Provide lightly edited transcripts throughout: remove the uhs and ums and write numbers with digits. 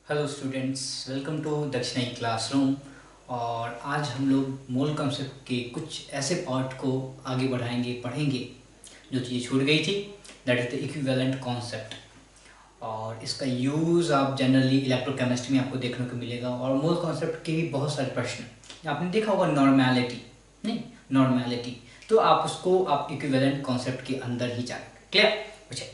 Hello students, welcome to Dakshinai classroom. और आज हम लोग मोल कॉन्सेप्ट के कुछ ऐसे पार्ट को आगे बढ़ाएंगे, पढ़ेंगे जो चीज़ छूट गई थी। That is the equivalent concept. और इसका यूज़ आप जनरली इलेक्ट्रोकेमिस्ट्री में आपको देखने को मिलेगा। और मोल कॉन्सेप्ट के भी बहुत सारे प्रश्न आपने देखा होगा। नॉर्मैलिटी नहीं, नॉर्मैलिटी तो आप उसको आप इक्विवेलेंट कॉन्सेप्ट के अंदर ही जाएंगे। क्लियर? अच्छा,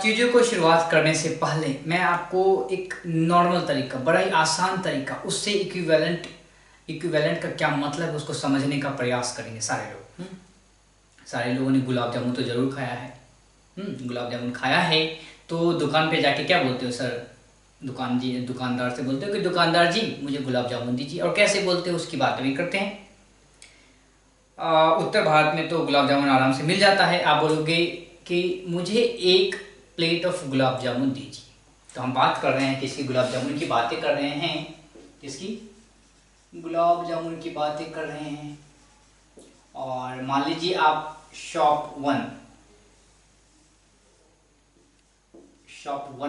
चीज़ों को शुरुआत करने से पहले मैं आपको एक नॉर्मल तरीका, बड़ा ही आसान तरीका, उससे इक्विवेलेंट इक्विवेलेंट का क्या मतलब है उसको समझने का प्रयास करेंगे सारे लोग। सारे लोगों ने गुलाब जामुन तो ज़रूर खाया है। गुलाब जामुन खाया है तो दुकान पे जाके क्या बोलते हो सर? दुकानदार से बोलते हो कि दुकानदार जी मुझे गुलाब जामुन दीजिए। और कैसे बोलते हो उसकी बात भी करते हैं। उत्तर भारत में तो गुलाब जामुन आराम से मिल जाता है। आप बोलोगे कि मुझे एक प्लेट ऑफ गुलाब जामुन दीजिए। तो हम बात कर रहे हैं किसकी? गुलाब जामुन की बातें कर रहे हैं। किसकी? गुलाब जामुन की बातें कर रहे हैं। और मान लीजिए आप शॉप वन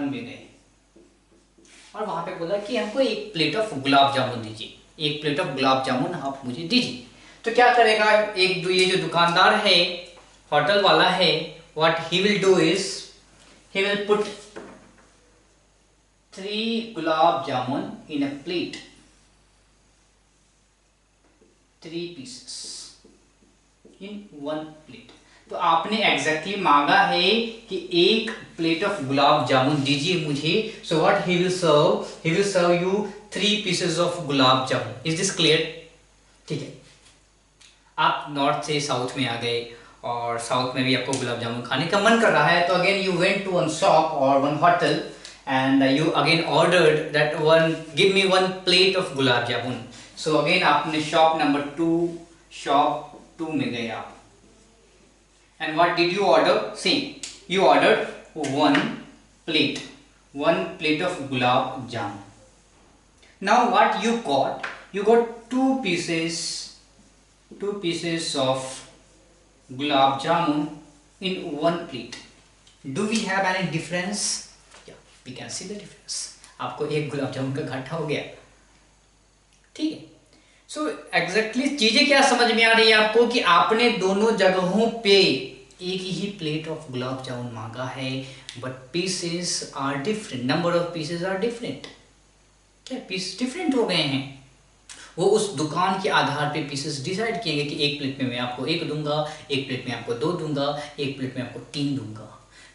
में गए और वहां पे बोला कि हमको एक प्लेट ऑफ गुलाब जामुन दीजिए, एक प्लेट ऑफ गुलाब जामुन आप मुझे दीजिए। तो क्या करेगा ये जो दुकानदार है, होटल वाला है, what he will do is he will put 3 gulab jamun in a plate, 3 pieces in 1 plate। तो आपने एग्जैक्टली मांगा है कि एक प्लेट ऑफ गुलाब जामुन दीजिए मुझे। So what he will serve you 3 pieces of gulab jamun. Is this clear? ठीक है। आप नॉर्थ से साउथ में आ गए और साउथ में भी आपको गुलाब जामुन खाने का मन कर रहा है। तो again you went to one shop और one hotel and you again ordered that one, give me 1 plate of gulab jamun. So again आपने शॉप टू में गए आप। And what did you order? See, you ordered 1 plate, 1 plate of gulab jamun. Now what you got? You got 2 pieces of gulab jamun in 1 plate. Do we have any difference? Yeah, we can see the difference. आपको एक गुलाब जामुन का घाटा हो गया। ठीक है। So exactly चीजें क्या समझ में आ रही है आपको कि आपने दोनों जगहों पे एक ही प्लेट ऑफ गुलाब जामुन मांगा है, but pieces are different, number of pieces are different. क्या पीस डिफरेंट हो गए हैं? वो उस दुकान के आधार पे पीसेस डिसाइड किए गए कि एक प्लेट में मैं आपको 1 दूंगा, एक प्लेट में आपको 2 दूंगा, एक प्लेट में आपको 3 दूंगा।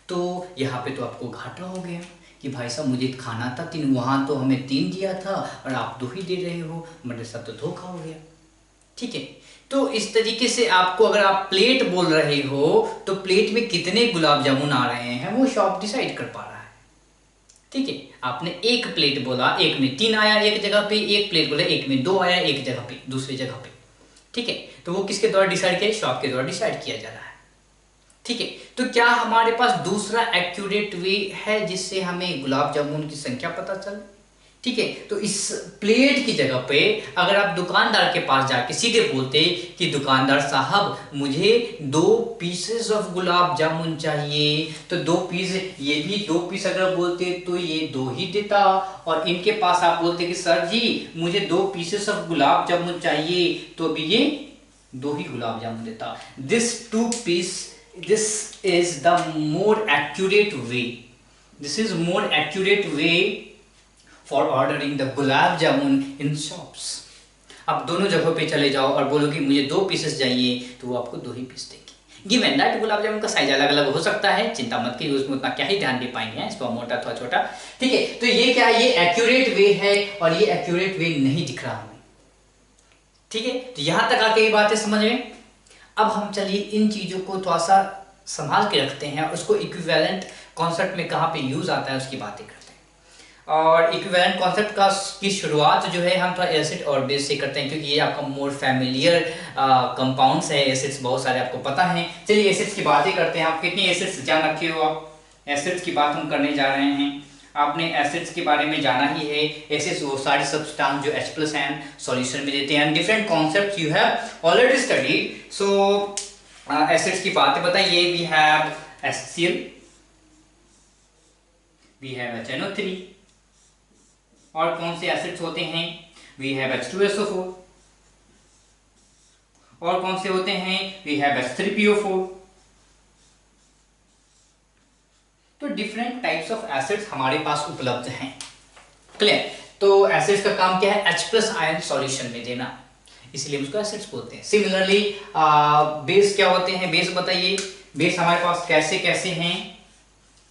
तो यहाँ पे तो आपको घाटा हो गया कि भाई साहब मुझे खाना था 3, वहाँ तो हमें 3 दिया था और आप 2 ही दे रहे हो, मेरे साथ तो धोखा हो गया। ठीक है। तो इस तरीके से आपको, अगर आप प्लेट बोल रहे हो तो प्लेट में कितने गुलाब जामुन आ रहे हैं वो शॉप डिसाइड कर पा रहा है। ठीक है। आपने एक प्लेट बोला, एक में 3 आया एक जगह पे, एक प्लेट बोला एक में 2 आया एक जगह पे, दूसरी जगह पे। ठीक है। तो वो किसके द्वारा डिसाइड किया? शॉप के द्वारा डिसाइड किया जा रहा है। ठीक है। तो क्या हमारे पास दूसरा एक्यूरेट वे है जिससे हमें गुलाब जामुन की संख्या पता चले? ठीक है। तो इस प्लेट की जगह पे अगर आप दुकानदार के पास जाके सीधे बोलते कि दुकानदार साहब मुझे 2 pieces ऑफ गुलाब जामुन चाहिए, तो 2 पीस, ये भी 2 पीस अगर बोलते तो ये 2 ही देता। और इनके पास आप बोलते कि सर जी मुझे 2 pieces ऑफ गुलाब जामुन चाहिए, तो भी ये 2 ही गुलाब जामुन देता। This is the more accurate way, this is more accurate way for ordering the gulab jamun in shops. आप दोनों जगहों पे चले जाओ और बोलो कि मुझे 2 पीसेस चाहिए, तो वो आपको 2 ही पीस देंगे। गिवन दैट गुलाब जामुन का साइज अलग अलग हो सकता है, चिंता मत कीजिए, उसमें उतना क्या ही ध्यान दे पाएंगे, इस पर मोटा अथवा छोटा। ठीक है। तो ये क्या, ये एक्यूरेट वे है और ये एक्यूरेट वे नहीं दिख रहा हमें। ठीक है। तो यहां तक आके ये बातें समझ में। अब हम चलिए इन चीजों को थोड़ा सा संभाल के रखते हैं, उसको इक्विवेलेंट कॉन्सेप्ट में कहाँ पे यूज आता है उसकी बातें करते हैं। और इक्विवेलेंट कॉन्सेप्ट की शुरुआत जो है हम थोड़ा एसिड और बेस से करते हैं, क्योंकि ये आपका मोर फैमिलियर कंपाउंड्स है। एसिड्स बहुत सारे आपको पता हैं। चलिए एसिड्स की बातें करते हैं। आप कितनी एसिड्स जान रखे हो? आप एसिड्स की बात हम करने जा रहे हैं। आपने एसिड्स के बारे में जाना ही है। एसिड्स वो सारे सब्सटेंस जो H+ एन सॉल्यूशन में देते हैं। Different concepts you have already studied. So acids की बातें बताइए। We have HCl, we have HNO3, और कौन से एसिड्स होते हैं? We have H2SO4। और कौन से होते हैं? We have H3PO4। तो डिफरेंट टाइप्स ऑफ एसिड्स हमारे पास उपलब्ध हैं। क्लियर? तो एसिड्स का काम क्या है? H+ आयन सॉल्यूशन में देना, इसलिए उसको एसिड्स बोलते हैं। सिमिलरली बेस क्या होते हैं? बेस बताइए, बेस हमारे पास कैसे कैसे हैं?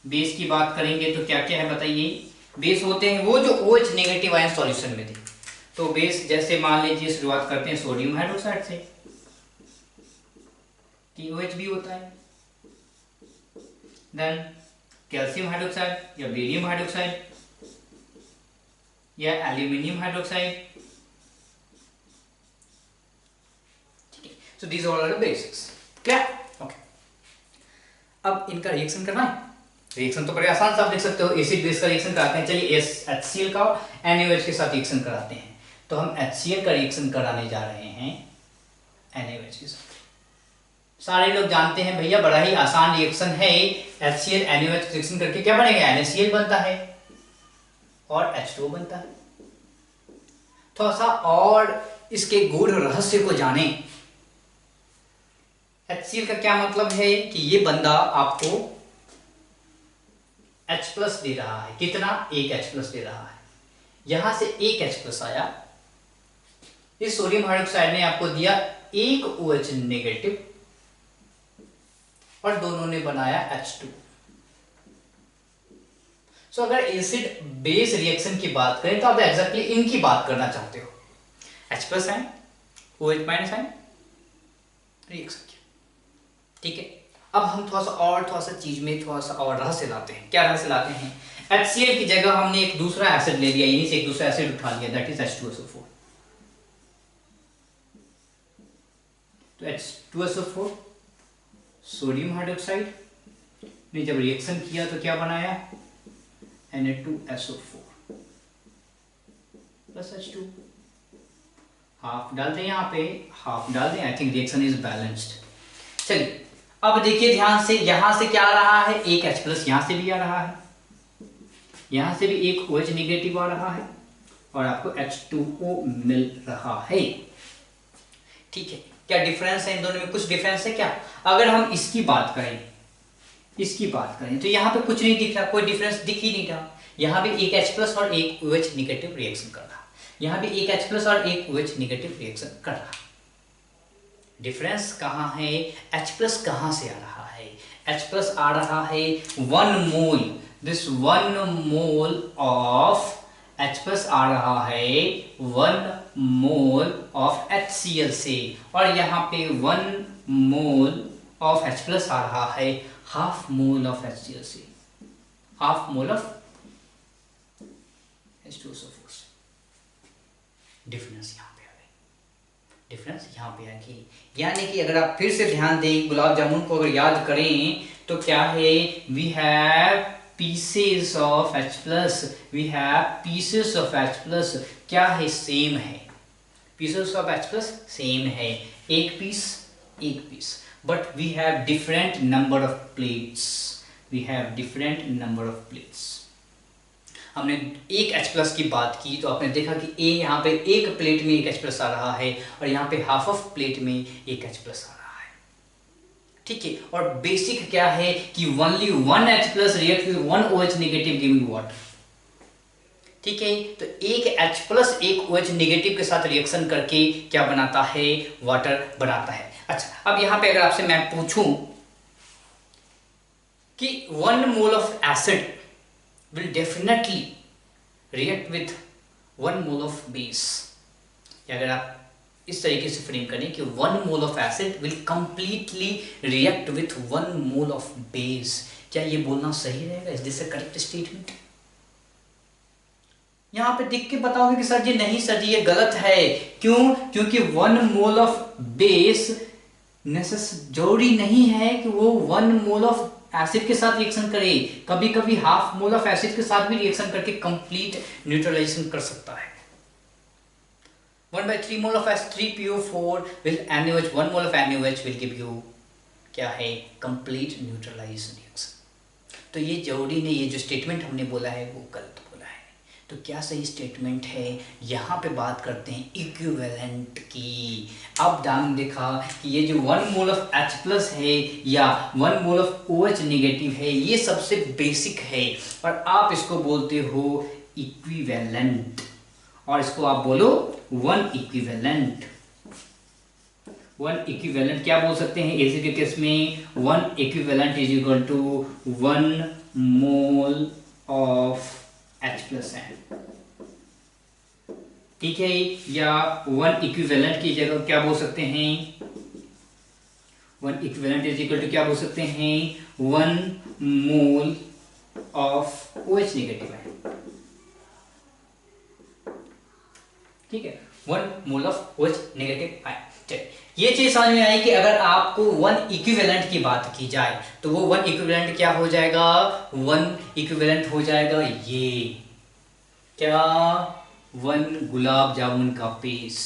बेस की बात करेंगे तो क्या क्या है बताइए? बेस होते हैं वो जो OH नेगेटिव आयन सॉल्यूशन में थे। तो बेस जैसे मान लीजिए शुरुआत करते हैं सोडियम हाइड्रोक्साइड से, TOH भी होता है। देन कैल्शियम हाइड्रोक्साइड या बेरियम हाइड्रोक्साइड या aluminium hydroxide. So these all are the bases. क्या? Okay. अब इनका रिएक्शन करना है। रिएक्शन तो बड़े आसान से आप देख सकते हो, एसिड बेस का रिएक्शन कराते हैं। चलिए HCl का NaOH के साथ रिएक्शन कराते हैं। तो हम HCl का रिएक्शन कराने जा रहे हैं NaOH के साथ। सारे लोग जानते हैं भैया बड़ा ही आसान रिएक्शन है। HCl NaOH रिएक्शन करके क्या बनेगा? NaCl बनता है और H2O बनता है। थोड़ा सा और इसके गूढ़ रहस्य को जाने। HCl का क्या मतलब है कि ये बंदा आपको H+ दे रहा है। कितना? एक H+ दे रहा है। यहां से एक H+ आया, इस सोडियम हाइड्रोक्साइड ने आपको दिया एक OH नेगेटिव और दोनों ने बनाया H2। सो अगर एसिड बेस रिएक्शन की बात करें तो आप एग्जैक्टली इनकी बात करना चाहते हो। H+ ion, OH- ion, reaction. ठीक है, अब हम थोड़ा सा चीज में थोड़ा सा और रहस्य लाते हैं। क्या रहस्य लाते हैं? HCl की जगह हमने एक दूसरा एसिड ले लिया, यहीं से एक दूसरा एसिड उठा लिया, दैट इज H2SO4। तो H2SO4 सोडियम हाइड्रोक्साइड ने जब रिएक्शन किया तो क्या बनाया? Na2SO4 plus H2। हाफ डाल दें, यहाँ पे हाफ डाल दें। I think reaction is balanced. चलिए अब देखिए ध्यान से, यहां से क्या आ रहा है? एक H+ यहां से भी आ रहा है, यहां से भी एक OH नेगेटिव आ रहा है और आपको H2O मिल रहा है। ठीक है, क्या डिफरेंस है इन दोनों में? कुछ डिफरेंस है क्या? अगर हम इसकी बात करें, तो यहां पे कुछ नहीं दिख रहा, कोई डिफरेंस दिख ही नहीं रहा। यहां भी एक H+ और एक OH नेगेटिव रिएक्शन कर रहा, यहां भी एक H+ और एक OH नेगेटिव रिएक्शन कर रहा। डिफरेंस कहाँ है? H+ कहाँ से आ रहा है? H+ आ रहा है 1 मोल, दिस 1 मोल ऑफ H+ आ रहा है 1 मोल ऑफ HCl से, और यहाँ पे 1 मोल ऑफ H+ आ रहा है हाफ मोल ऑफ HCl से, हाफ मोल ऑफ H2SO4 से। डिफरेंस यहाँ पे आ गई, डिफरेंस यहाँ पे आ गई। यानी कि अगर आप फिर से ध्यान दें, गुलाब जामुन को अगर याद करें तो क्या है? We have pieces of H+, we have pieces of H+, क्या है? सेम है। पीसेस ऑफ H+ सेम है, एक piece, but we have different number of plates, we have different number of plates. हमने एक H+ की बात की तो आपने देखा कि यहाँ पे एक प्लेट में एक H+ आ रहा है और यहाँ पे हाफ ऑफ प्लेट में एक H+ आ रहा है। ठीक है, और बेसिक क्या है कि only 1 H+ react with 1 OH negative giving water. ठीक है, तो एक H+ एक OH नेगेटिव के साथ रिएक्शन करके क्या बनाता है? वाटर बनाता है। अच्छा, अब यहाँ पे अगर आपसे मैं पूछूं कि 1 mole of acid will definitely react with 1 mole of base, या अगर आप इस तरीके से फ्रेम करें कि 1 mole of acid will completely react with 1 mole of base, क्या ये बोलना सही रहेगा? Is this a correct statement? यहाँ पे दिख के बताओगे कि सर जी नहीं सर जी ये गलत है। क्यों? क्योंकि 1 मोल ऑफ बेस जरूरी नहीं है कि वो 1 मोल ऑफ एसिड के साथ रिएक्शन करे, कभी कभी हाफ मोल ऑफ एसिड के साथ भी रिएक्शन करके कंप्लीट न्यूट्रलाइजेशन कर सकता है। 1/3 mole of H3PO4 with NaOH, 1 mole of NaOH will give you क्या है? Complete neutralization reaction. तो ये जरूरी नहीं, ये जो स्टेटमेंट हमने बोला है वो गलत बोला है। तो क्या सही स्टेटमेंट है? यहाँ पे बात करते हैं इक्विवेलेंट की। अब ध्यान देखा कि ये जो 1 मोल ऑफ H प्लस है या 1 मोल ऑफ OH नेगेटिव है, ये सबसे बेसिक है और आप इसको बोलते हो इक्विवेलेंट, और इसको आप बोलो 1 इक्विवेलेंट। 1 इक्विवेलेंट क्या बोल सकते हैं एसिड के केस में? 1 equivalent is equal to 1 mole of H plus है, ठीक है। या 1 इक्विवेलेंट की जगह क्या बोल सकते हैं? 1 इक्विवेलेंट इज इक्वल टू क्या बोल सकते हैं? 1 मोल ऑफ OH नेगेटिव है, ठीक है। 1 मोल ऑफ OH नेगेटिव है। ये चीज समझ में आई कि अगर आपको 1 इक्विवेलेंट की बात की जाए तो वो 1 इक्विवेलेंट क्या हो जाएगा? 1 इक्विवेलेंट हो जाएगा ये क्या? 1 गुलाब जामुन का पीस,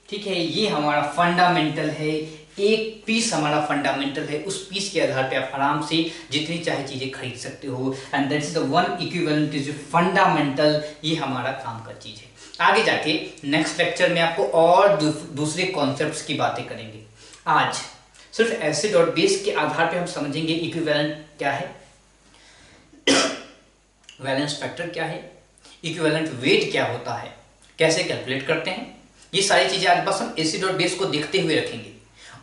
ठीक है। ये हमारा फंडामेंटल है, एक पीस हमारा फंडामेंटल है। उस पीस के आधार पे आप आराम से जितनी चाहे चीजें खरीद सकते हो, and that is the 1 equivalent is fundamental. ये हमारा काम का चीज है। आगे जाके नेक्स्ट लेक्चर में आपको और दूसरे कॉन्सेप्ट्स की बातें करेंगे। आज सिर्फ एसिड और बेस के आधार पे हम समझेंगे इक्विवेलेंट क्या है, वैलेंस फैक्टर क्या है, इक्विवेलेंट वेट क्या होता है, कैसे कैलकुलेट करते हैं। ये सारी चीजें आज बस हम एसिड और बेस को देखते हुए रखेंगे,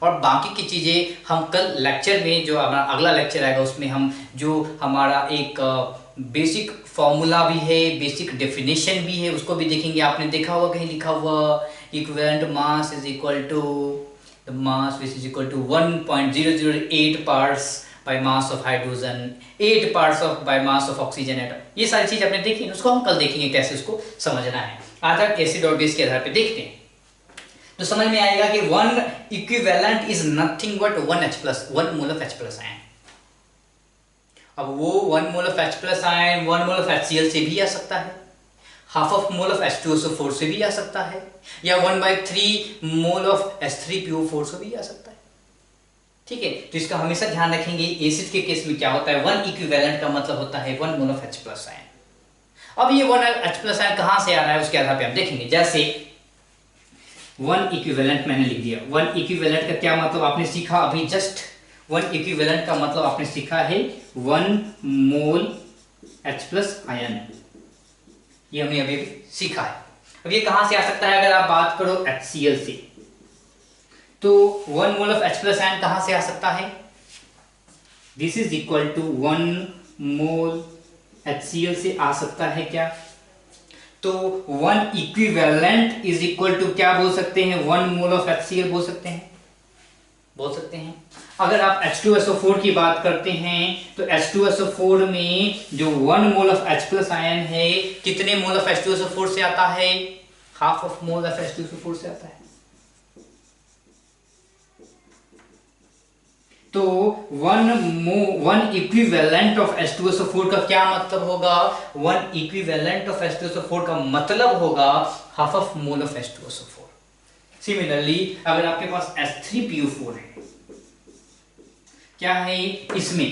और बाकी की चीजें हम कल लेक्चर में, जो हमारा अगला लेक्चर आएगा, उसमें हम जो हमारा एक बेसिक फॉर्मूला भी है, बेसिक डेफिनेशन भी है, उसको भी देखेंगे। आपने देखा होगा कहीं लिखा हुआ equivalent mass is equal to the mass which is equal to 1.008 parts by mass of hydrogen, 8 parts of by mass of oxygen atom. ये सारी चीज आपने देखी, उसको हम कल देखेंगे कैसे उसको समझना है। आज हम एसिड और बेस के आधार पे देखते हैं तो समझ में आएगा कि 1 equivalent is nothing but 1 mole of H plus ion. अब वो 1 mole of H plus ion 1 mole of HCl से भी आ सकता है, half of mole of H2SO4 से भी आ सकता है, या 1/3 मोल ऑफ H3PO4 से भी आ सकता है, ठीक है। तो इसका हमेशा ध्यान रखेंगे। एसिड के केस में क्या होता है? 1 इक्विवेलेंट का मतलब होता है 1 mole of H plus ion. अब ये 1 H प्लस आयन कहां से आ रहा है उसके आधार पे हम देखेंगे। जैसे 1 इक्विवेलेंट मैंने लिख दिया। 1 इक्विवेलेंट का क्या मतलब आपने सीखा अभी जस्ट? 1 इक्विवेलेंट का मतलब आपने सीखा है 1 मोल H प्लस आयन, ये हमने अभी सीखा है। अब ये कहां से आ सकता है? अगर आप बात करो HCl से, तो 1 mole of H plus ion कहां से आ सकता है? This is equal to 1 mole HCl से आ सकता है क्या? तो 1 इक्विवेलेंट इज इक्वल टू क्या बोल सकते हैं? 1 मोल ऑफ HCl बोल सकते हैं, बोल सकते हैं। अगर आप H2SO4 की बात करते हैं तो H2SO4 में जो 1 mole of H plus ion है, कितने मोल ऑफ H2SO4 से आता है? Half of mole of H2SO4 से आता है। तो 1 इक्विवेलेंट ऑफ H2SO4 का क्या मतलब होगा? 1 इक्विवेलेंट ऑफ H2SO4 का मतलब होगा half of mole of H2SO4। Similarly अगर आपके पास H3PO4 है, क्या है इसमें?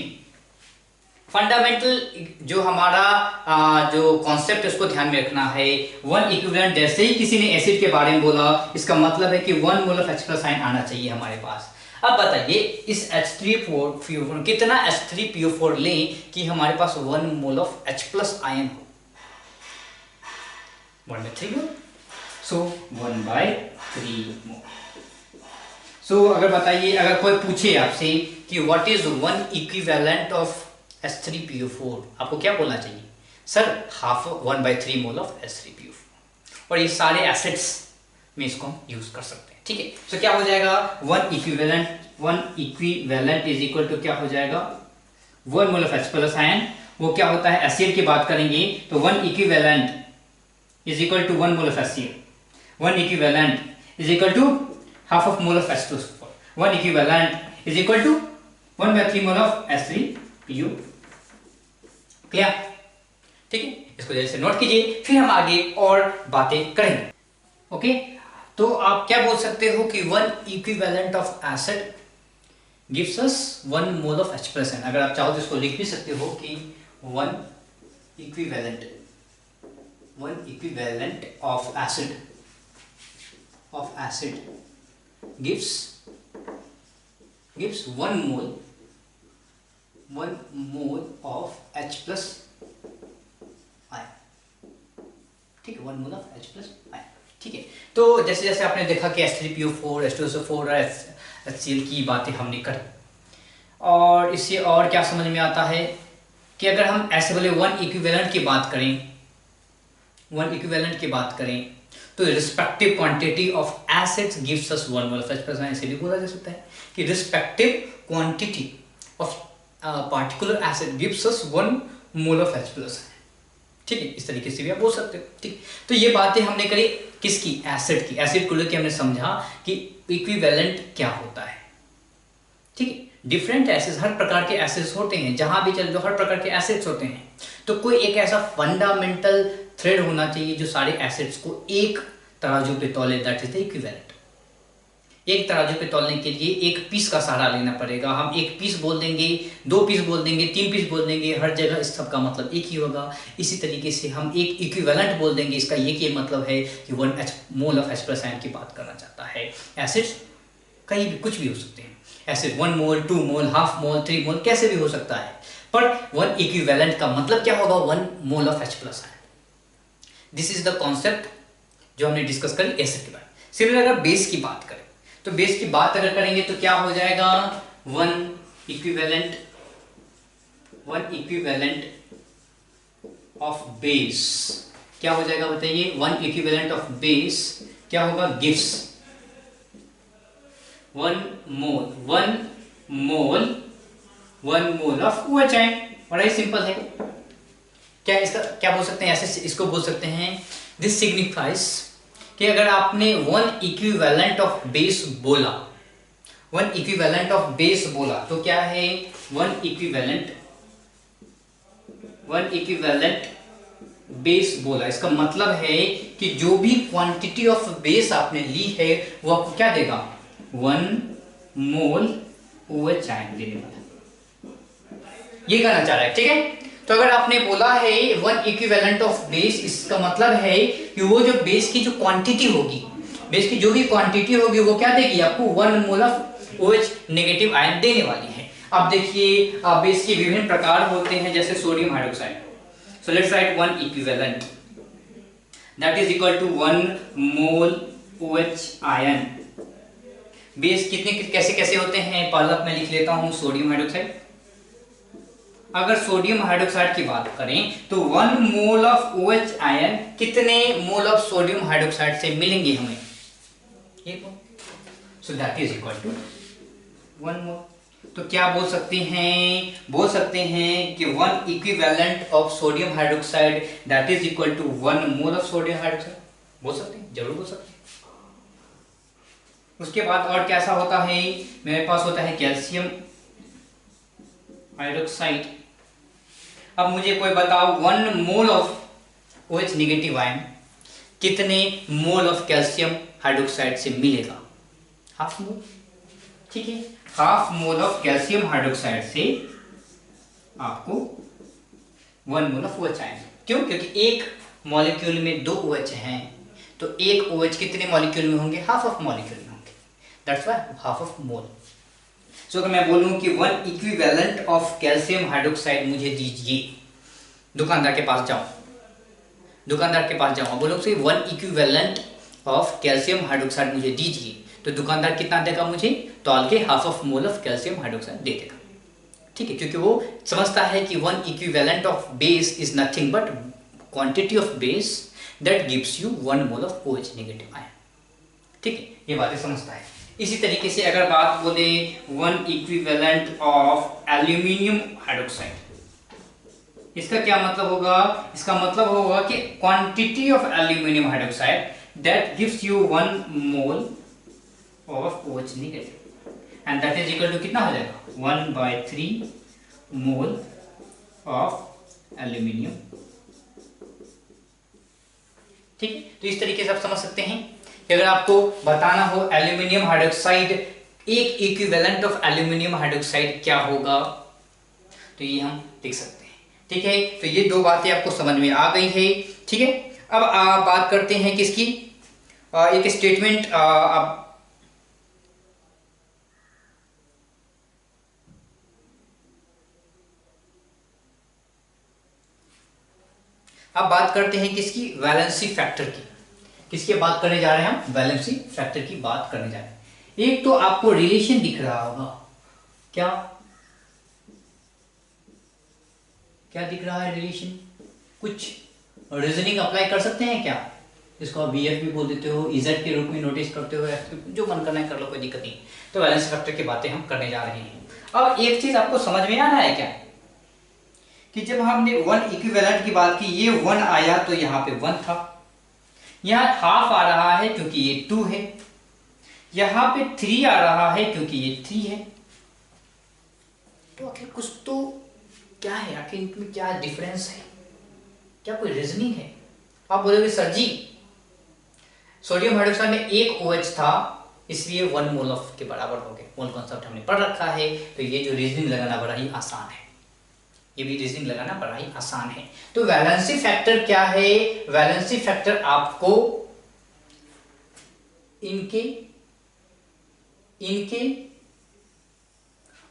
फंडामेंटल जो हमारा जो कॉन्सेप्ट है उसको ध्यान में रखना है। 1 इक्विवेलेंट जैसे ही किसी ने एसिड के बारे में बोला, इसका मतलब है कि 1 mole of H plus ion आना चाहिए हमारे पास। अब बताइए इस H3PO4 कितना H3PO4 लें कि हमारे पास 1 mole of H plus ion हो? 1/3 मोल, सो 1/3 मोल। सो अगर बताइए, अगर कोई पूछे आपसे कि what is 1 equivalent of H3PO4, आपको क्या बोलना चाहिए? Sir half 1/3 mole of H3PO4। और ये सारे एसिड्स में इसको हम यूज कर सकते हैं, ठीक है। तो क्या हो जाएगा? 1 इक्विवेलेंट इज इक्वल टू क्या हो जाएगा? 1 mole of H plus ion. वो क्या होता है? एसिड की बात करेंगे तो 1 equivalent is equal to 1 mole of HCl। 1 equivalent is equal to half of mole of H2SO4। 1 equivalent is equal to 1/3 mole of H3PO। Clear? ठीक है, इसको जल्दी से नोट कीजिए, फिर हम आगे और बातें करेंगे। ओके, तो आप क्या बोल सकते हो कि 1 equivalent of acid gives us 1 mole of H plus ion. अगर आप चाहो तो इसको लिख भी सकते हो कि 1 equivalent of acid gives 1 mole of H plus ion। ठीक है, 1 mole of H plus ion। ठीक है, तो जैसे जैसे आपने देखा कि H3PO4 H2SO4 और HCl की बातें हमने करी, और इससे और क्या समझ में आता है कि अगर हम ऐसे बोले वन इक्विवेलेंट की बात करें तो respective quantity of acids gives us 1 mole of H plus ion। ऐसे भी बोला जा सकता है कि respective quantity of particular acid gives us 1 mole of H plus ion। ठीक है, इस तरीके से भी आप बोल सकते हो। ठीक, तो ये बातें हमने करी किसकी, एसिड की। एसिड को लेकर हमने समझा कि इक्विवेलेंट क्या होता है। ठीक है, डिफरेंट एसिड्स, हर प्रकार के एसिड्स होते हैं, जहां भी चल जाओ हर प्रकार के एसिड्स होते हैं। तो कोई एक ऐसा फंडामेंटल थ्रेड होना चाहिए जो सारे एसिड्स को एक तराजू पे तौले, दैट इज द इक्विवेलेंट। एक तराजू पे तौलने के लिए एक पीस का सहारा लेना पड़ेगा। हम एक पीस बोल देंगे, 2 पीस बोल देंगे, 3 पीस बोल देंगे, हर जगह इस सब का मतलब एक ही होगा। इसी तरीके से हम एक इक्विवेलेंट बोल देंगे, इसका ये मतलब है कि 1 mole of H plus ion की बात करना चाहता है। एसिड्स कहीं भी कुछ भी हो सकते हैं, एसिड 1 मोल, 2 मोल, हाफ मोल, 3 मोल, कैसे भी हो सकता है, पर 1 इक्विवेलेंट का मतलब क्या होगा, 1 mole of H plus ion। This is the concept जो हमने डिस्कस करी एसिड के बारे में। सिमिलर अगर बेस की बात करें तो बेस की बात अगर करेंगे तो क्या हो जाएगा, 1 इक्विवेलेंट ऑफ बेस क्या हो जाएगा बताइए। 1 इक्विवेलेंट ऑफ बेस क्या होगा, gives 1 mole of OH ion। बड़ा ही सिंपल है। क्या इसका क्या बोल सकते हैं, ऐसे इसको बोल सकते हैं, दिस सिग्निफाइज कि अगर आपने 1 इक्विवेलेंट ऑफ बेस बोला, 1 इक्विवेलेंट ऑफ बेस बोला तो क्या है, 1 इक्विवेलेंट बेस बोला, इसका मतलब है कि जो भी क्वांटिटी ऑफ बेस आपने ली है वो आपको क्या देगा, 1 मोल OH ion देने वाला, ये कहना चाह रहा है। ठीक है, तो अगर आपने बोला है 1 इक्विवेलेंट ऑफ बेस, इसका मतलब है कि वो जो बेस की जो क्वांटिटी होगी, बेस की जो भी क्वांटिटी होगी वो क्या देगी आपको, 1 mole of OH negative ion देने वाली है। अब देखिए बेस के विभिन्न प्रकार होते हैं, जैसे sodium hydroxide. So let's write 1 equivalent that is equal to 1 mole OH ion. Base कितने कैसे कैसे होते हैं, पहला मैं लिख लेता हूं सोडियम हाइड्रोक्साइड। अगर सोडियम हाइड्रोक्साइड की बात करें तो 1 मोल ऑफ OH आयन कितने मोल ऑफ सोडियम हाइड्रोक्साइड से मिलेंगे हमें, so that is equal to 1 mole. तो क्या बोल सकते हैं कि 1 equivalent of sodium hydroxide that is equal to 1 mole of sodium hydroxide. बोल सकते हैं, जरूर बोल सकते हैं। उसके बाद और कैसा होता है, मेरे पास होता है कैल्शियम हाइड्रोक्साइड। अब मुझे कोई बताओ 1 mole of OH negative ion कितने मोल ऑफ कैल्शियम हाइड्रोक्साइड से मिलेगा, हाफ मोल। ठीक है, half mole of calcium hydroxide से आपको 1 मोल ऑफ OH आयन। क्यों, क्योंकि एक मॉलिक्यूल में 2 OH हैं, तो एक OH कितने मॉलिक्यूल में होंगे, हाफ ऑफ मॉलिक्यूल में होंगे, that's why half of mole. So अगर मैं बोलूं कि 1 इक्विवेलेंट ऑफ कैल्शियम हाइड्रोक्साइड मुझे दीजिए, दुकानदार के पास जाओ, बोलो कि 1 इक्विवेलेंट ऑफ कैल्शियम हाइड्रोक्साइड मुझे दीजिए, तो दुकानदार कितना देगा मुझे, तौल के half of mole of calcium hydroxide दे देगा। ठीक है, क्योंकि वो समझता है कि 1 equivalent of base is nothing but quantity of base that gives you 1 mole of OH negative ion. ठीक है, ये बातें समझता है। इसी तरीके से अगर बात बोले 1 इक्विवेलेंट ऑफ एल्यूमिनियम हाइड्रोक्साइड, इसका क्या मतलब होगा, इसका मतलब होगा कि quantity of aluminium hydroxide that gives you 1 mole of OH negative, and that is equal to कितना हो जाएगा, 1/3 मोल ऑफ एल्यूमिनियम। ठीक है, तो इस तरीके से आप समझ सकते हैं कि अगर आपको बताना हो एल्यूमिनियम हाइड्रोक्साइड, एक इक्विवेलेंट ऑफ एल्यूमिनियम हाइड्रोक्साइड क्या होगा, तो ये हम लिख सकते हैं ठीक है, तो ये दो बातें आपको समझ में आ गई है। ठीक है, अब आप बात करते हैं किसकी, एक स्टेटमेंट अब बात करते हैं किसकी, वैलेंसी फैक्टर की। किसकी बात करने जा रहे हैं हम, वैलेंसी फैक्टर की बात करने जा रहे हैं। एक तो आपको रिलेशन दिख रहा होगा, क्या क्या दिख रहा है रिलेशन, कुछ रीजनिंग अप्लाई कर सकते हैं क्या, जिसको आप VF भी बोल देते हो, इजेड के रूप में नोटिस करते हो, जो मन करना है कर लो, कोई दिक्कत नहीं। तो वैलेंसी फैक्टर की बातें हम करने जा रहे हैं। अब एक चीज आपको समझ में आ रहा है क्या, कि जब हमने 1 इक्विवेलेंट की बात की, ये 1 आया तो यहाँ पे 1 था, यहाँ हाफ आ रहा है क्योंकि ये 2 है, यहाँ पे 3 आ रहा है क्योंकि ये 3 है। तो आखिर कुछ तो क्या है, आखिर इनमें क्या डिफरेंस है, क्या कोई रीजनिंग है। आप बोलोगे सर जी सोडियम हाइड्रोक्साइड में एक OH था इसलिए 1 मोल ऑफ के बराबर हो गए, मोल कॉन्सेप्ट हमने पढ़ रखा है, तो ये जो रीजनिंग लगाना बड़ा ही आसान है, ये भी रीजनिंग लगाना बड़ा ही आसान है। तो वैलेंसी फैक्टर क्या है, वैलेंसी फैक्टर आपको इनके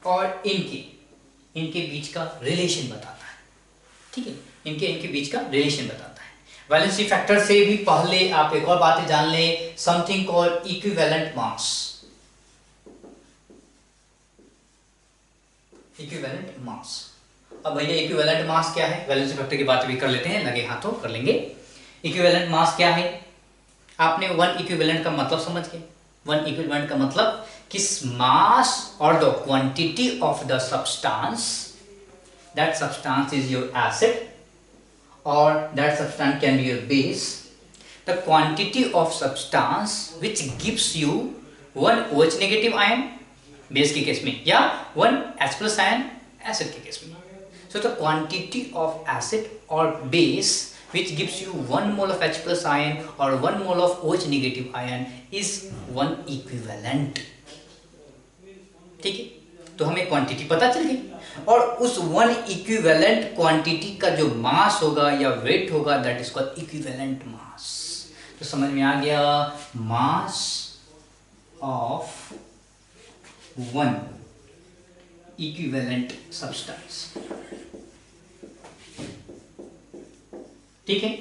और इनके बीच का रिलेशन बताता है। ठीक है, इनके बीच का रिलेशन बताता है। वैलेंसी फैक्टर से भी पहले आप एक और बात जान ले, something called equivalent mass. Equivalent mass, अब भैया इक्विवेलेंट मास क्या है, वैलेंसी फैक्टर की बात भी कर लेते हैं, लगे हाथों कर लेंगे। इक्विवेलेंट मास क्या है, आपने 1 इक्विवेलेंट का मतलब समझ गए। 1 इक्विवेलेंट का मतलब किस मास और the quantity of the substance, that substance is your acid or that substance can be your base, the quantity of substance which gives you 1 OH negative ion base के केस में, या 1 H plus ion acid के case में। So the quantity of acid or base which gives you 1 mole of H plus ion or 1 mole of OH negative ion is 1 equivalent। ठीक है, तो हमें quantity पता चल गई, और उस 1 इक्विवेलेंट क्वांटिटी का जो मास होगा या वेट होगा, that is called equivalent mass. तो समझ में आ गया, मास ऑफ 1 इक्विवेलेंट सब्सटेंस। ठीक है,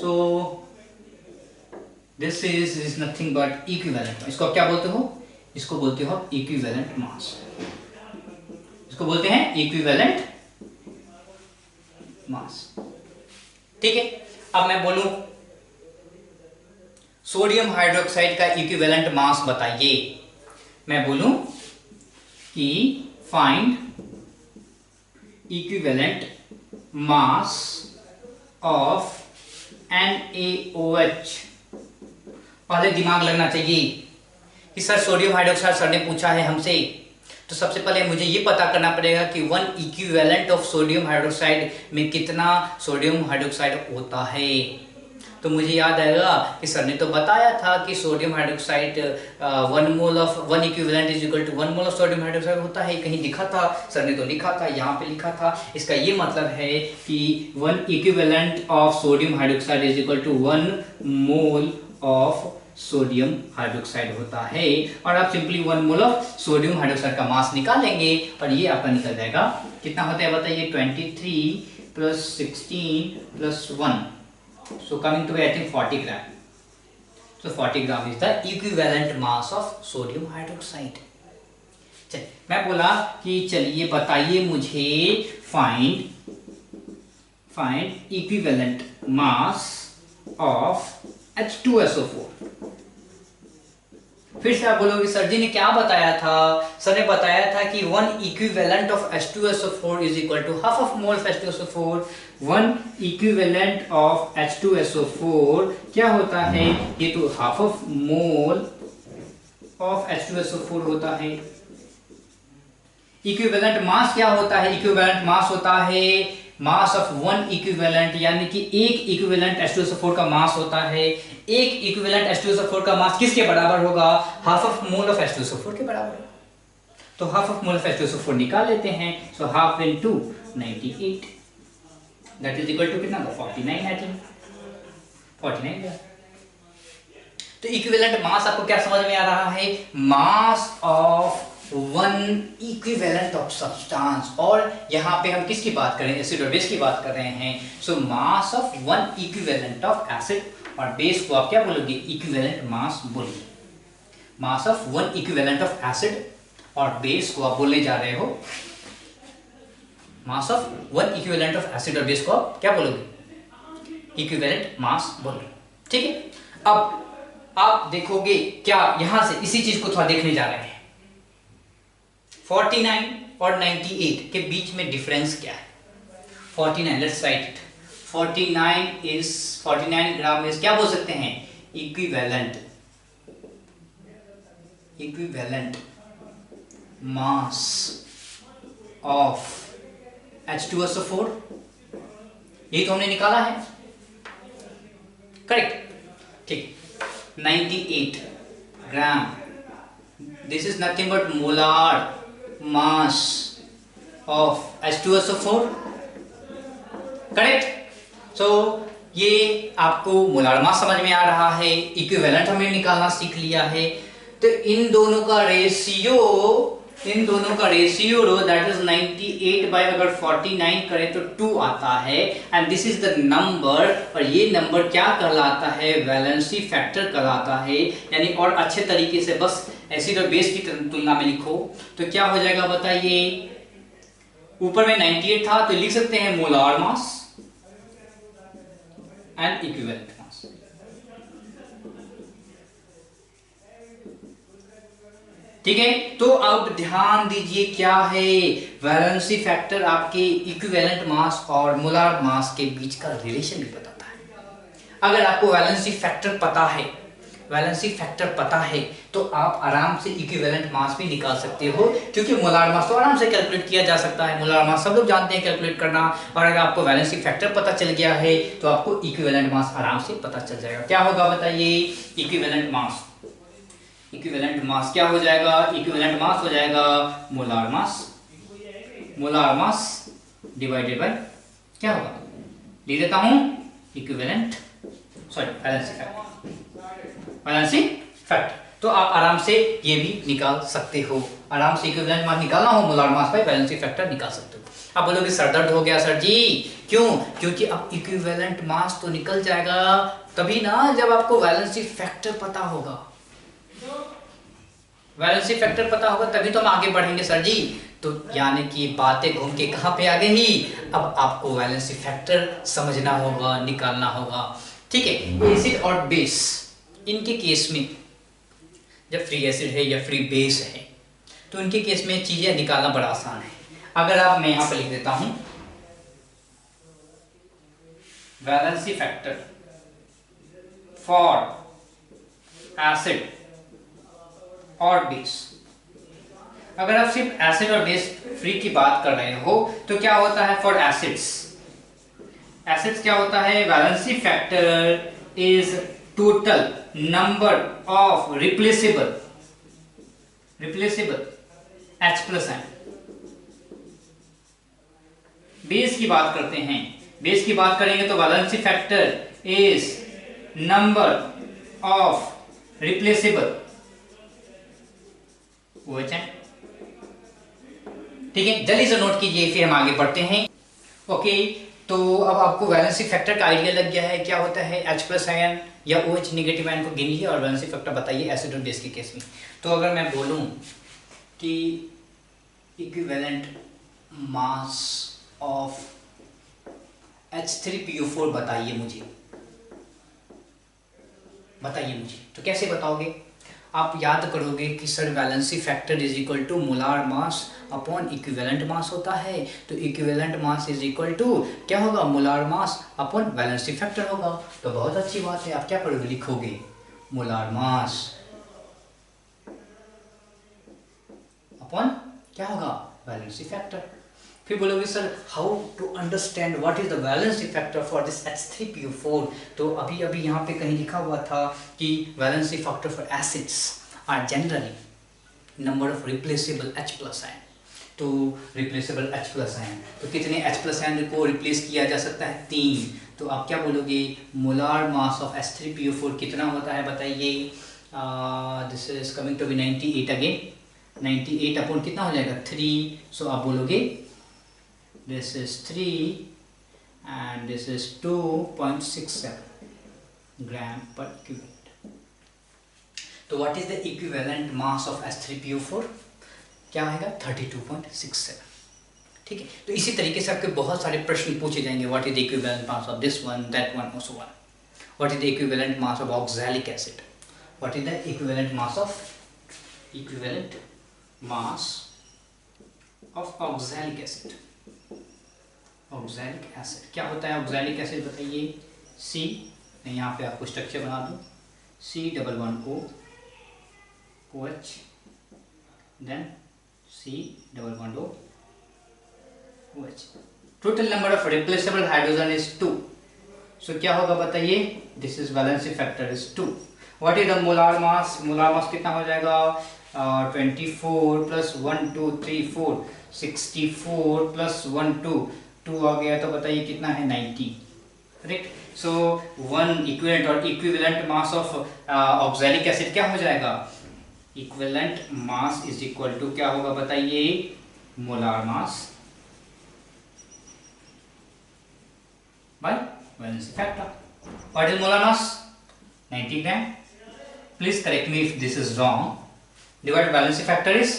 so this is nothing but equivalent. इसको आप क्या बोलते हो, इसको बोलते हो आप इक्विवेलेंट मास, इसको बोलते हैं इक्विवेलेंट मास। ठीक है, अब मैं बोलूं सोडियम हाइड्रोक्साइड का इक्विवेलेंट मास बताइए, मैं बोलूं कि find equivalent mass of NaOH। पहले दिमाग लगना चाहिए कि सर सोडियम हाइड्रोक्साइड सर ने पूछा है हमसे, तो सबसे पहले मुझे ये पता करना पड़ेगा कि 1 इक्विवेलेंट ऑफ सोडियम हाइड्रोक्साइड में कितना सोडियम हाइड्रोक्साइड होता है। तो मुझे याद आएगा कि सर ने तो बताया था कि sodium hydroxide 1 mole of 1 equivalent is equal to 1 mole of sodium hydroxide होता है, कहीं लिखा था, सर ने तो लिखा था, यहाँ पे लिखा था। इसका ये मतलब है कि 1 equivalent of sodium hydroxide is equal to 1 mole of sodium hydroxide होता है, और आप simply 1 mole of sodium hydroxide का मास निकालेंगे और ये आपका निकल जाएगा। कितना होता है बताइए, 23 + 16 + 1, so coming to I think 40 gram. So 40 gram is the equivalent mass of sodium hydroxide. चलिए, मैं बोला कि चलिए बताइए मुझे find equivalent mass of H2SO4। फिर से आप बोलोगे सर जी ने क्या बताया था, सर ने बताया था कि 1 equivalent of H2SO4 is equal to half of mole of H2SO4। 1 equivalent of H2SO4 क्या होता है, ये तो half of mole of H2SO4 होता है। इक्विवेलेंट मास क्या होता है, इक्विवेलेंट मास होता है मास ऑफ 1 इक्विवेलेंट, यानी कि एक इक्विवेलेंट H2SO4 का मास होता है। एक इक्विवेलेंट H2SO4 का मास किसके बराबर होगा, half of mole of H2SO4 के बराबर। तो half of mole of H2SO4 निकाल लेते हैं, so half into 98, that is equal to कितना था 49 आई थिंक 49। तो इक्विवेलेंट मास आपको क्या समझ में आ रहा है, मास of one equivalent of substance, और यहाँ पे हम किसकी बात करें, एसिड और बेस की बात कर रहे हैं। So mass of one equivalent of acid और बेस को आप क्या बोलोगे, इक्विवेलेंट मास बोलोगे। Mass of one equivalent of acid और बेस को आप बोलने जा रहे हो, mass of one equivalent of acid और बेस को आप क्या बोलोगे, इक्विवेलेंट मास बोलोगे। ठीक है, अब आप देखोगे क्या, यहां से इसी चीज को थोड़ा देखने जा रहे हैं। 49 और 98 के बीच में डिफरेंस क्या है। 49, let's write it, 49 gram is क्या बोल सकते हैं, इक्विवेलेंट मास ऑफ H2SO4, यही तो हमने निकाला है, करेक्ट। ठीक, 98 gram, this is nothing but molar mass of H2SO4, correct. So ये आपको मोलार मास समझ में आ रहा है, इक्विवेलेंट हमने निकालना सीख लिया है। तो इन दोनों का रेशियो रो दैट इज 98 बाय अगर 49 करें तो 2 आता है, and this is the number, और ये नंबर क्या कहलाता है, वैलेंसी फैक्टर कहलाता है। यानी और अच्छे तरीके से बस एसिड और बेस की तुलना में लिखो तो क्या हो जाएगा बताइए, ऊपर में 98 था तो लिख सकते हैं molar mass and equivalent mass. ठीक है, तो अब ध्यान दीजिए क्या है, वैलेंसी फैक्टर आपके इक्विवेलेंट मास और मोलार मास के बीच का रिलेशन भी बताता है। अगर आपको वैलेंसी फैक्टर पता है तो आप आराम से इक्विवेलेंट मास भी निकाल सकते हो, क्योंकि मोलार मास तो आराम से कैलकुलेट किया जा सकता है, मोलार मास सब लोग जानते हैं कैलकुलेट करना। और अगर आपको वैलेंसी फैक्टर पता चल गया है तो आपको इक्विवेलेंट मास आराम से पता चल जाएगा। क्या होगा बताइए, इक्विवेलेंट मास क्या हो जाएगा, इक्विवेलेंट मास हो जाएगा मोलार मास डिवाइडेड बाय क्या होगा, लिख देता हूं वैलेंसी फैक्टर। तो आप आराम से ये भी निकाल सकते हो, आराम से इक्विवेलेंट मास निकालना हो, molar mass by valency factor निकाल सकते हो। आप बोलोगे सर दर्द हो गया सर जी, क्यों, क्योंकि अब इक्विवेलेंट मास तो निकल जाएगा तभी ना जब आपको वैलेंसी फैक्टर पता होगा। वैलेंसी फैक्टर पता होगा तभी तो हम आगे बढ़ेंगे सर जी। तो यानी कि बातें घूम के कहां पे आ गई, अब आपको वैलेंसी फैक्टर समझना होगा, निकालना होगा। ठीक है, एसिड और बेस, इनके केस में जब फ्री एसिड है या फ्री बेस है तो इनके केस में चीजें निकालना बड़ा आसान है। अगर आप, मैं यहां पर लिख देता हूं वैलेंसी फैक्टर फॉर एसिड और बेस, अगर आप सिर्फ एसिड और बेस फ्री की बात कर रहे हो तो क्या होता है, फॉर एसिड्स क्या होता है, valency factor is total number of replaceable H+N। Base की बात करते हैं, बेस की बात करेंगे तो valency factor is number of replaceable OH। ठीक है, जल्दी से नोट कीजिए फिर हम आगे बढ़ते हैं। ओके, तो अब आपको वैलेंसी फैक्टर का आइडिया लग गया है, क्या होता है H+N या OH नेगेटिव आयन को गिन लीजिए और वैलेंसी फैक्टर बताइए एसिड और बेस के केस में। तो अगर मैं बोलूं कि इक्विवेलेंट मास ऑफ H3PO4 बताइए मुझे, तो कैसे बताओगे, आप याद करोगे कि sir valency factor is equal to molar mass upon equivalent mass होता है, तो equivalent mass is equal to क्या होगा, molar mass upon valency factor होगा। तो बहुत अच्छी बात है, आप क्या करोगे, लिखोगे मोलार मास अपॉन क्या होगा, वैलेंसी फैक्टर। फिर बोलोगे sir how to understand what is the valency factor for this H3PO4। तो अभी यहाँ पे कहीं लिखा हुआ था कि valency factor for acids are generally number of replaceable H+N। 2 replaceable H plus ion. तो कितने H प्लस आयन को रिप्लेस किया जा सकता है? 3। तो आप क्या बोलोगे? मोलार मास ऑफ H3PO4 कितना होता है बताइए? This is coming to be 98 again, 98 upon कितना हो जाएगा? 3। सो आप बोलोगे this is 3 and this is 2.67 gram पर क्यूबिक। तो what is the equivalent mass of H3PO4? क्या आएगा? 32.67। ठीक है। तो इसी तरीके से आपके बहुत सारे प्रश्न पूछे जाएंगे। What is the equivalent mass of this one, that one, और so on. What is the equivalent mass of oxalic acid? What is the equivalent mass of oxalic acid? Oxalic acid क्या होता है? ऑक्सैलिक एसिड बताइए। सी, मैं यहाँ पे आपको structure बना दूँ, C11O OH, then C11O OH। Total number of replaceable hydrogen is 2। So क्या होगा बताइए? This is valency factor is 2। What is the molar mass? Molar mass कितना हो जाएगा? 24 प्लस 1 2 3 4 64 प्लस 1 2 आ गया, तो बताइए कितना है? 90। Correct. So one equivalent mass of oxalic acid क्या हो जाएगा? Equivalent mass is equal to क्या होगा बताइए? Molar mass by valency factor. What is molar mass? 90 gram. Please correct me if this is wrong. Divided valency factor is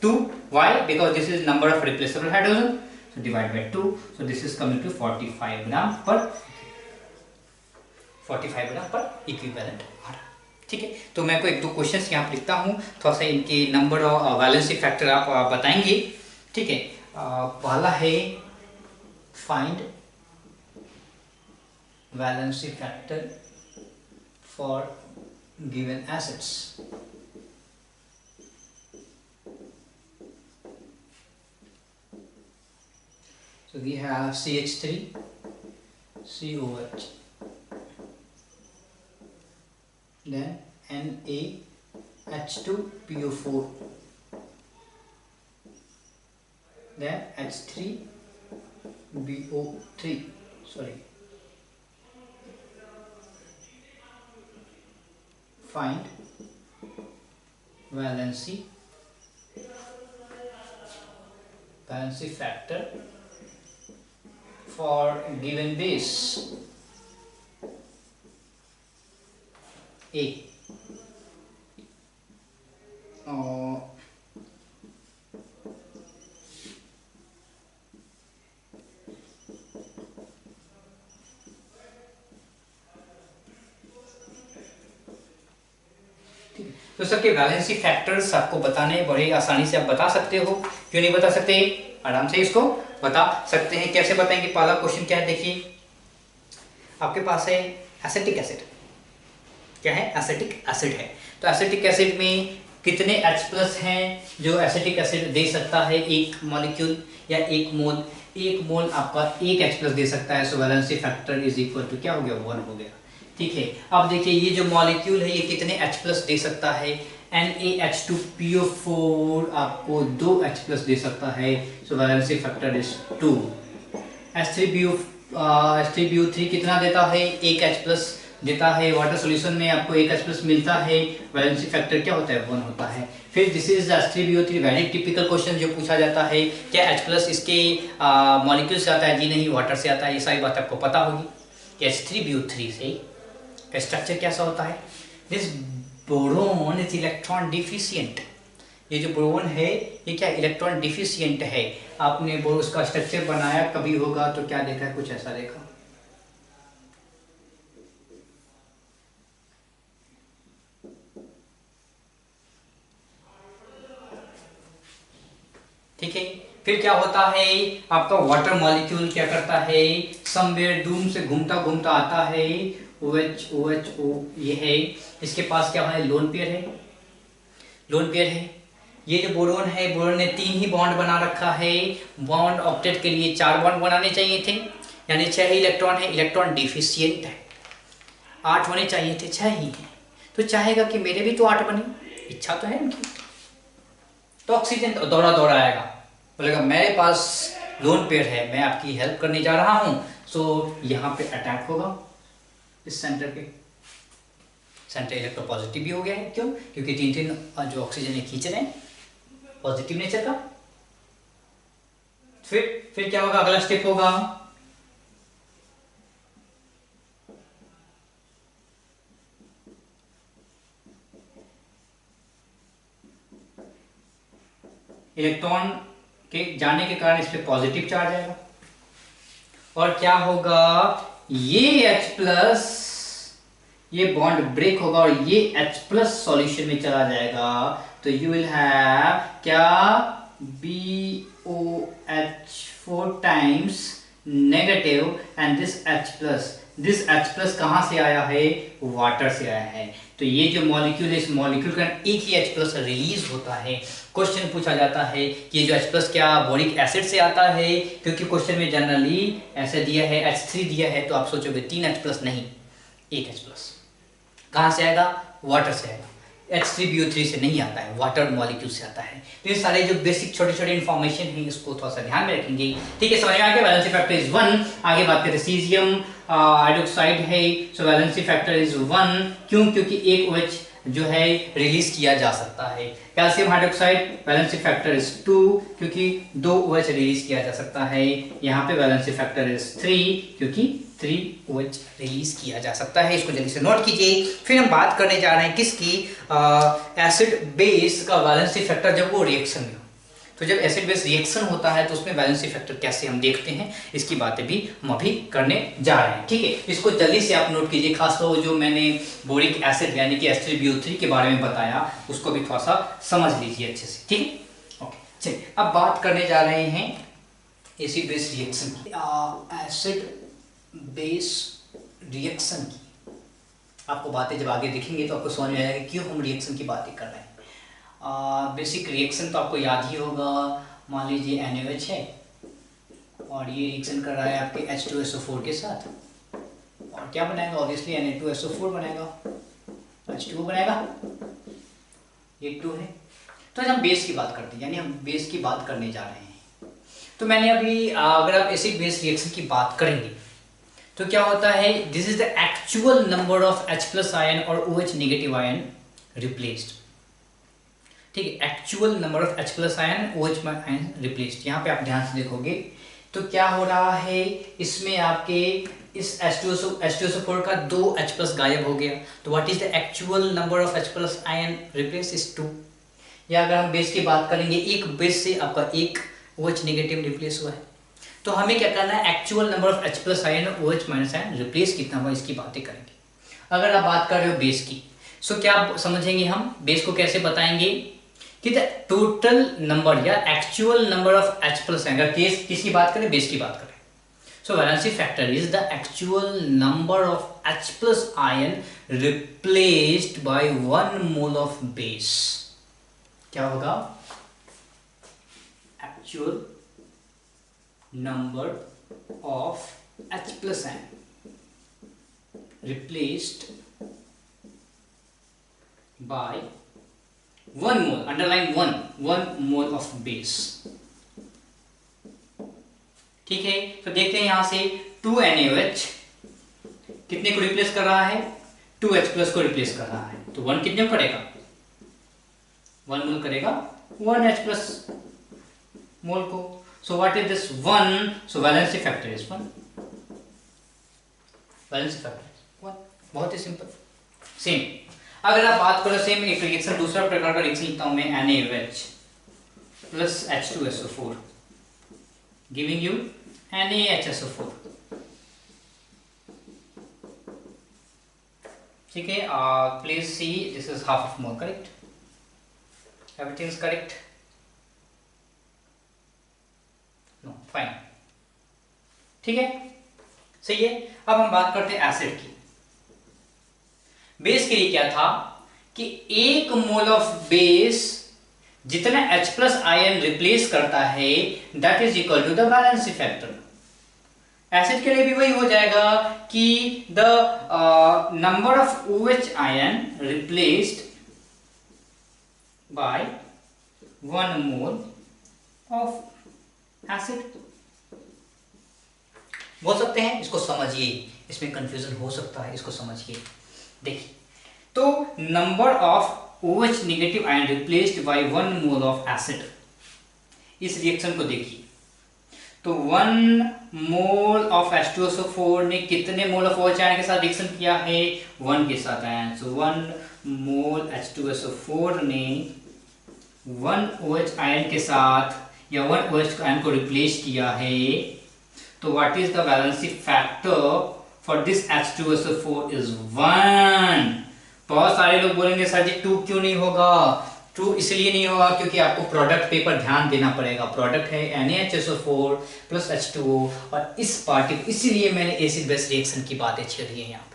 2. Why? Because this is number of replaceable hydrogen. So divide by 2. So this is coming to 45 gram per equivalent. ठीक है। तो मैं को एक दो questions यहाँ पर लिखता हूँ, थोड़ा सा इनके नंबर और वैलेंसी फैक्टर आप बताएंगे। ठीक है। पहला है find valency factor for given acids। So we have CH3, COH, then NaH2PO4, then H3BO3, sorry, find valency factor for given base A। तो सबके वैलेंसी फैक्टर्स आपको बताने बड़े आसानी से आप बता सकते हो। क्यों नहीं बता सकते? आराम से इसको बता सकते हैं। कैसे बताएंगे? पहला क्वेश्चन क्या है देखिए, आपके पास है एसिटिक एसिड। क्या है? एसिटिक एसिड है। तो एसिटिक एसिड में कितने H प्लस हैं जो एसिटिक एसिड दे सकता है? एक मॉलिक्यूल या एक मोल। एक मोल आपका एक H प्लस दे सकता है। So valency factor is equal to क्या हो गया? 1 हो गया। ठीक है। अब देखिए ये जो मॉलिक्यूल है ये कितने H प्लस दे सकता है? NaH2PO4 आपको 2 H प्लस दे सकता है। So valency factor is 2। H3BO3 कितना देता है? 1 H प्लस देता है। वाटर सॉल्यूशन में आपको 1 H प्लस मिलता है। वैलेंसी फैक्टर क्या होता है? 1 होता है। फिर this is H3BO3 very typical question जो पूछा जाता है, क्या H प्लस इसके मॉलिक्यूल से आता है? जी नहीं, वाटर से आता है। ये सारी बात आपको पता होगी कि H3BO3 से का स्ट्रक्चर कैसा होता है। This boron is electron deficient. ये जो बोरोन है ये क्या? इलेक्ट्रॉन डिफिशिएंट है। आपने बोरोन का स्ट्रक्चर बनाया कभी होगा तो क्या देखा है? कुछ ऐसा देखा। ठीक है। फिर क्या होता है? आपका वाटर मॉलिक्यूल क्या करता है? समवेयर दूर से घूमता घूमता आता है। OH OH O ये है। इसके पास क्या है? लोन पेयर है। लोन पेयर है। ये जो बोरोन है, बोरोन ने 3 ही बॉन्ड बना रखा है। बॉन्ड ऑक्टेट के लिए 4 बॉन्ड बनाने चाहिए थे, यानी 6 इलेक्ट्रॉन है। इलेक्ट्रॉन डिफिशिएंट है, 8 होने चाहिए थे, 6 ही है। तो चाहेगा कि मेरे भी तो 8 बने, इच्छा तो है उनकी। तो ऑक्सीजन दौड़ा दौड़ा आएगा। बोलेगा मेरे पास लोन पेयर है, मैं आपकी हेल्प करने जा रहा हूं, सो यहाँ पे अटैक होगा इस सेंटर पे। सेंटर इलेक्ट्रोपॉजिटिव भी हो गया है, क्यों? क्योंकि तीन तीन जो ऑक्सीजन खींच रहे हैं पॉजिटिव नेचर का। फिर क्या होगा? अगला स्टेप होगा इलेक्ट्रॉन के जाने के कारण इस पे पॉजिटिव चार्ज आएगा, और क्या होगा? ये H+ ये बॉन्ड ब्रेक होगा और ये H+ सॉल्यूशन में चला जाएगा, तो यू विल हैव क्या? BOH4 times negative and this H+ कहां से आया है? वाटर से आया है। तो ये जो मॉलिक्यूल है, इस मॉलिक्यूल का एक ही H+ रिलीज होता है। क्वेश्चन पूछा जाता है कि ये जो H+ क्या बोरिक एसिड से आता है? क्योंकि क्वेश्चन में जनरली ऐसा दिया है, H3 दिया है, तो आप सोचोगे 3 H+ नहीं, 1 H+। कहाँ से आएगा? वाटर से आएगा। H3BO3 से नहीं आता है, वाटर मॉलिक्यूल से आता है। तो ये सारे जो बेसिक छोटे छोटे इन्फॉर्मेशन है, इसको थोड़ा सा ध्यान में रखेंगे। ठीक है, समझ में आ गया? Valency factor is 1। आगे बात करते हैं सीजियम हाइड्रोक्साइड है, सो वैलेंसी फैक्टर इज 1। क्यों? क्योंकि एक OH जो है रिलीज किया जा सकता है। Calcium hydroxide valency factor is 2, क्योंकि 2 OH रिलीज किया जा सकता है। यहाँ पे वैलेंसी फैक्टर इज 3, क्योंकि 3 OH रिलीज किया जा सकता है। इसको जल्दी से नोट कीजिए। फिर हम बात करने जा रहे हैं किसकी? एसिड बेस का वैलेंसी फैक्टर जब वो रिएक्शन में हो। तो जब एसिड बेस रिएक्शन होता है तो उसमें वैलेंसी फैक्टर कैसे हम देखते हैं, इसकी बातें भी हम अभी करने जा रहे हैं। ठीक है, इसको जल्दी से आप नोट कीजिए। खासतौर जो मैंने बोरिक एसिड यानी कि H3BO3 के बारे में बताया, उसको भी थोड़ा सा समझ लीजिए अच्छे से। ठीक है, ओके। चलिए अब बात करने जा रहे हैं एसिड बेस रिएक्शन की। एसिड बेस रिएक्शन की आपको बातें जब आगे दिखेंगे तो आपको समझ में आएगा क्यों हम रिएक्शन की बातें कर रहे हैं। बेसिक रिएक्शन तो आपको याद ही होगा। मान लीजिए NaOH है और ये रिएक्शन कर रहा है आपके H2SO4 के साथ, और क्या बनाएगा? ऑब्वियसली Na2SO4 बनाएगा, H2O बनाएगा, ये 2 है। तो आज हम बेस की बात करते हैं, यानी हम बेस की बात करने जा रहे हैं। तो मैंने अभी अगर आप एसिड बेस रिएक्शन की बात करेंगे तो क्या होता है? This is the actual number of H+ ion और OH नेगेटिव आयन रिप्लेस्ड। ठीक है, actual number of H+ ion OH ion replaced. यहाँ पे आप ध्यान से देखोगे तो क्या हो रहा है? इसमें आपके इस H2SO4 का 2 H+ गायब हो गया, तो what is the actual number of H+ आयन रिप्लेस इज 2। या अगर हम बेस की बात करेंगे, एक बेस से आपका एक OH नेगेटिव रिप्लेस हुआ है, तो हमें क्या करना है? Actual number of H+ ion और OH- आयन रिप्लेस कितना हुआ, इसकी बातें करेंगे। अगर आप बात कर रहे हो बेस की, सो क्या आप समझेंगे? हम बेस को कैसे बताएंगे कि द टोटल नंबर या actual number of H+ ion. अगर केस किसकी बात करें? बेस की बात करें, so valency factor is the actual number of H+ ion replaced by 1 mole of base. क्या होगा? Actual number of H+ ion replaced by 1 mole, underline 1 mole of base। ठीक है, तो देखते हैं यहां से 2 NaOH कितने को रिप्लेस कर रहा है? 2 H+ को रिप्लेस कर रहा है, तो 1 कितने को करेगा? 1 मोल करेगा 1 H+ मोल को। So what is this 1? So valency factor is 1. Valency factor is 1. बहुत ही सिंपल। सेम अगर आप बात करो, सेम एक रिएक्शन, दूसरा प्रकार का रिएक्शन लिखता हूं मैं, NaOH plus H2SO4 giving you NaHSO4। ठीक है, please see this is half of mole, correct? Everything is correct? No, fine. ठीक है, सही है। अब हम बात करते हैं एसिड की। बेस के लिए क्या था कि 1 मोल ऑफ बेस जितना H+ आयन रिप्लेस करता है, that is equal to the valency factor. Acid के लिए भी वही हो जाएगा कि the number of OH ion replaced by 1 mole of acid बोल सकते हैं। इसको समझिए, इसमें कंफ्यूजन हो सकता है, इसको समझिए। देखिए, तो number of OH negative ion replaced by 1 mole of acid, इस रिएक्शन को देखिए। तो 1 मोल ऑफ H2SO4 ने कितने मोल ऑफ OH आयन के साथ रिएक्शन किया है? 1 के साथ आयन। सो 1 मोल H2SO4 ने 1 OH आयन के साथ या 1 OH आयन को रिप्लेस किया है। तो what is the valency factor for this H2SO4 is 1। बहुत सारे लोग बोलेंगे सर जी 2 क्यों नहीं होगा? 2 इसलिए नहीं होगा क्योंकि आपको प्रोडक्ट पे पर ध्यान देना पड़ेगा। प्रोडक्ट है NaHSO4 प्लस H2O और इस पार्टिकल, इसीलिए मैंने एसिड बेस रिएक्शन की बातें छेड़ी है यहाँ पे।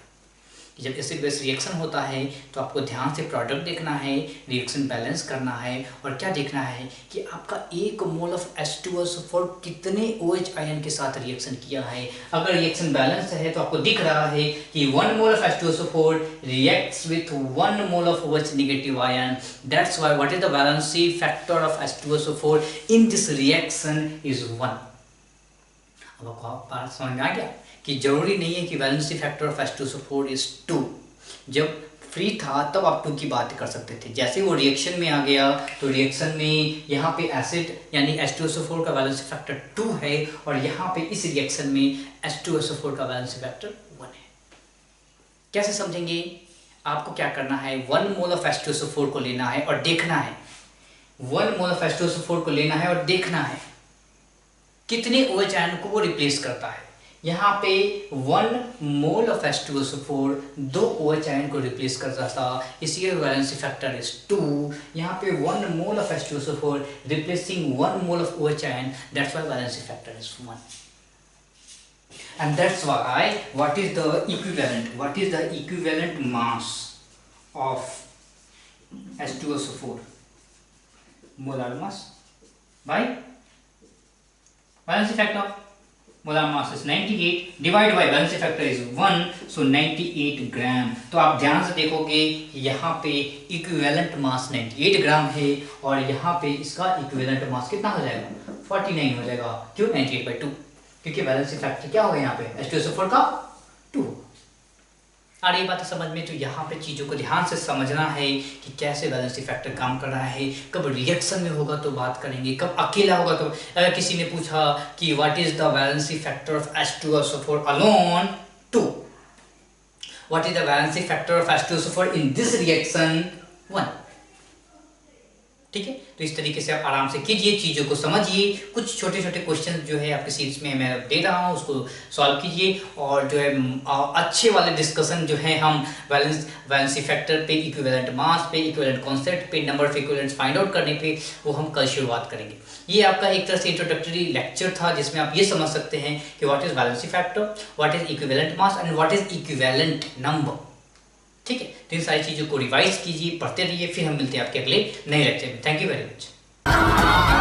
जब एसिड बेस रिएक्शन होता है तो आपको ध्यान से प्रोडक्ट देखना है, रिएक्शन बैलेंस करना है और क्या देखना है कि आपका 1 मोल ऑफ H2SO4 कितने OH आयन के साथ रिएक्शन किया है। अगर रिएक्शन बैलेंस है तो आपको दिख रहा है कि 1 mole of H2SO4 reacts with 1 mole of OH negative ion. That's why what is the valency factor of H2SO4 in this reaction is 1। अब आपको बात समझ में आ गया कि जरूरी नहीं है कि valency factor of H2SO4 is 2। जब फ्री था तब आप 2 की बात कर सकते थे। जैसे वो रिएक्शन में आ गया तो रिएक्शन में यहाँ पे एसिड यानी H2SO4 का वैलेंसी फैक्टर 2 है और यहाँ पे इस रिएक्शन में H2SO4 का वैलेंसी फैक्टर 1 है। कैसे समझेंगे? आपको क्या करना है, 1 मोल ऑफ H2SO4 को लेना है और देखना है, 1 मोल ऑफ H2SO4 को लेना है और देखना है कितने OH आयन को वो रिप्लेस करता है। यहाँ पे 1 mole of H2SO4 2 OH ion को रिप्लेस करता था, इसलिए वैलेंसी फैक्टर इज 2। यहाँ पे 1 mole of H2SO4 replacing 1 mole of OH ion, that's why valency factor is 1। And that's why what is the equivalent mass of H2SO4? Molar mass by valency factor. Molar mass is 98 divide by valency factor is 1, सो 98 ग्राम। तो आप ध्यान से देखोगे यहाँ पे equivalent mass 98 ग्राम है और यहाँ पे इसका इक्विवेलेंट मास कितना हो जाएगा? 49 हो जाएगा। क्यों? 98/2, क्योंकि वैलेंसी फैक्टर क्या होगा यहाँ पे? H2SO4 का 2। आ रही बात समझ में? तो यहाँ पे चीज़ों को ध्यान से समझना है कि कैसे वैलेंसी फैक्टर काम कर रहा है। कब रिएक्शन में होगा तो बात करेंगे, कब अकेला होगा तो। अगर किसी ने पूछा कि what is the valency factor of H2SO4 alone 2, what is the valency factor of H2SO4 in this reaction 1। ठीक है, तो इस तरीके से आप आराम से कीजिए, चीज़ों को समझिए। कुछ छोटे छोटे क्वेश्चन जो है आपके सीरीज में मैं दे रहा हूँ उसको सॉल्व कीजिए और जो है अच्छे वाले डिस्कशन जो है हम वैलेंसी फैक्टर पे, इक्विवेलेंट मास पे, इक्विवेलेंट कॉन्सेप्ट पे, number of equivalents find out करने पे वो हम कल शुरुआत करेंगे। ये आपका एक तरह से इंट्रोडक्टरी लेक्चर था जिसमें आप ये समझ सकते हैं कि what is valency factor, what is equivalent mass and what is equivalent number. ठीक है, तो इन सारी चीज़ों को रिवाइज कीजिए, पढ़ते रहिए। फिर हम मिलते हैं आपके अगले नए लेक्चर में। Thank you very much.